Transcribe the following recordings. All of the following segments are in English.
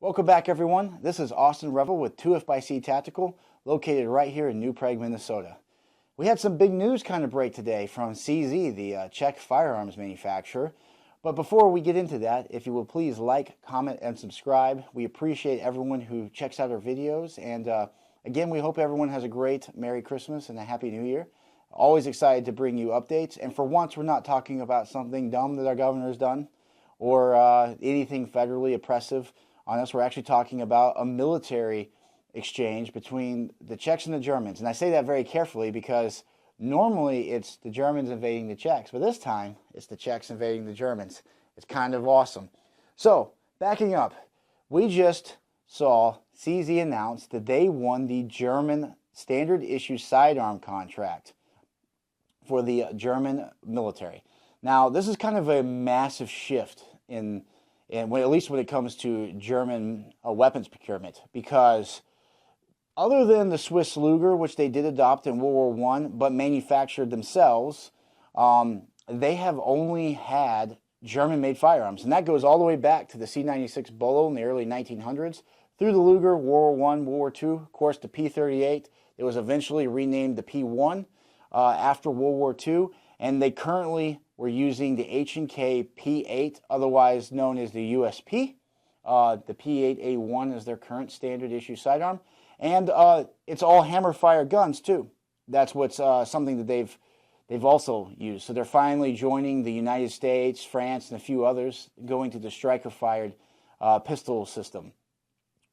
Welcome back, everyone. This is Austin Revel with 2F Tactical, located right here in New Prague, Minnesota. We had some big news kind of break today from CZ, the Czech firearms manufacturer. But before we get into that, if you will please like, comment, and subscribe. We appreciate everyone who checks out our videos. And again, we hope everyone has a great Merry Christmas and a Happy New Year. Always excited to bring you updates. And for once, we're not talking about something dumb that our governor's done or anything federally oppressive on us. We're actually talking about a military exchange between the Czechs and the Germans. And I say that very carefully because normally it's the Germans invading the Czechs, but this time it's the Czechs invading the Germans. It's kind of awesome. So, backing up, we just saw CZ announce that they won the German standard issue sidearm contract for the German military. Now, this is kind of a massive shift in at least when it comes to German weapons procurement, because other than the Swiss Luger, which they did adopt in World War I, but manufactured themselves, they have only had German-made firearms. And that goes all the way back to the C96 Bolo in the early 1900s, through the Luger, World War I, World War II, of course the P38. It was eventually renamed the P1 after World War II, and they currently were using the H&K P8, otherwise known as the USP. The P8A1 is their current standard issue sidearm. And it's all hammer-fire guns, too. That's what's something that they've also used. So they're finally joining the United States, France, and a few others, going to the striker-fired pistol system.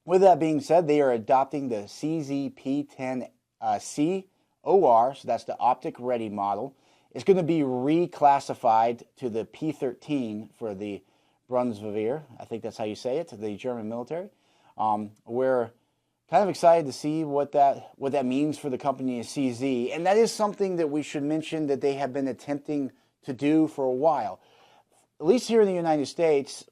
With that being said, they are adopting the CZ P10 COR, so that's the optic-ready model. It's going to be reclassified to the P13 for the Bundeswehr. I think that's how you say it, the German military. We're kind of excited to see what that means for the company CZ, and that is something that we should mention that they have been attempting to do for a while. At least here in the United States,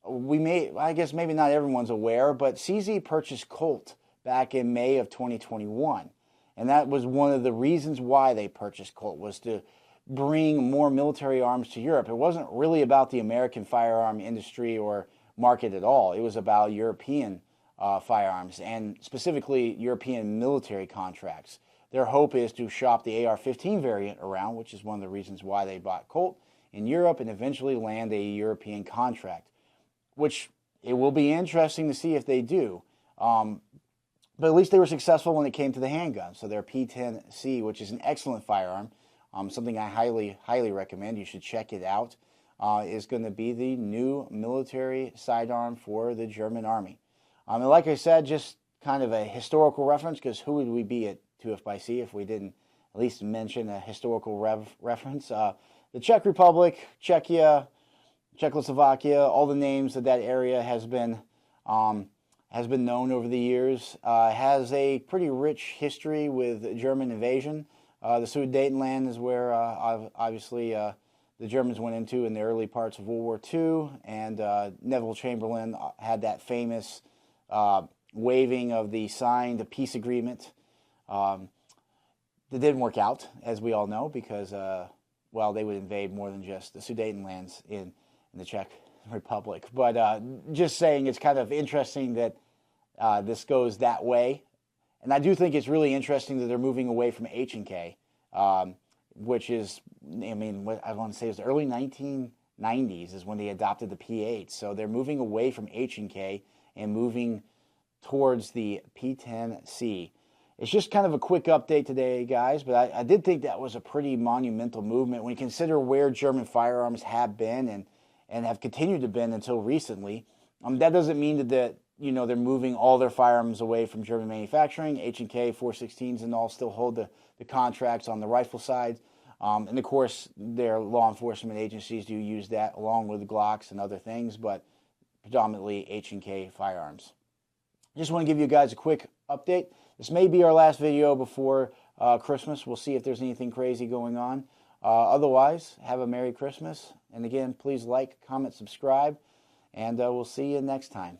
I guess maybe not everyone's aware, but CZ purchased Colt back in May of 2021, and that was one of the reasons why they purchased Colt, was to bring more military arms to Europe. It wasn't really about the American firearm industry or market at all. It was about European firearms, and specifically European military contracts. Their hope is to shop the AR-15 variant around, which is one of the reasons why they bought Colt in Europe, and eventually land a European contract, which it will be interesting to see if they do. But at least they were successful when it came to the handgun. So their P10C, which is an excellent firearm, something I highly recommend, you should check it out, is going to be the new military sidearm for the German Army. And like I said, just kind of a historical reference, because who would we be at 2F if we didn't at least mention a historical reference? The Czech Republic, Czechia, Czechoslovakia, all the names of that area has been known over the years. Has a pretty rich history with German invasion. The Sudetenland is where obviously the Germans went into in the early parts of World War II, and Neville Chamberlain had that famous waving of the signed peace agreement. That didn't work out, as we all know, because well, they would invade more than just the Sudetenlands in the Czech Republic. But just saying, it's kind of interesting that this goes that way. And I do think it's really interesting that they're moving away from H&K, which is, I mean, what I want to say is the early 1990s is when they adopted the P8. So they're moving away from H&K and moving towards the P10C. It's just kind of a quick update today, guys, but I did think that was a pretty monumental movement when you consider where German firearms have been and have continued to been until recently. That doesn't mean that they're moving all their firearms away from German manufacturing. H&K 416s and all still hold the contracts on the rifle side. And of course, their law enforcement agencies do use that along with Glocks and other things, but predominantly H&K firearms. Just want to give you guys a quick update. This may be our last video before Christmas. We'll see if there's anything crazy going on. Otherwise, have a Merry Christmas. And again, please like, comment, subscribe, and we'll see you next time.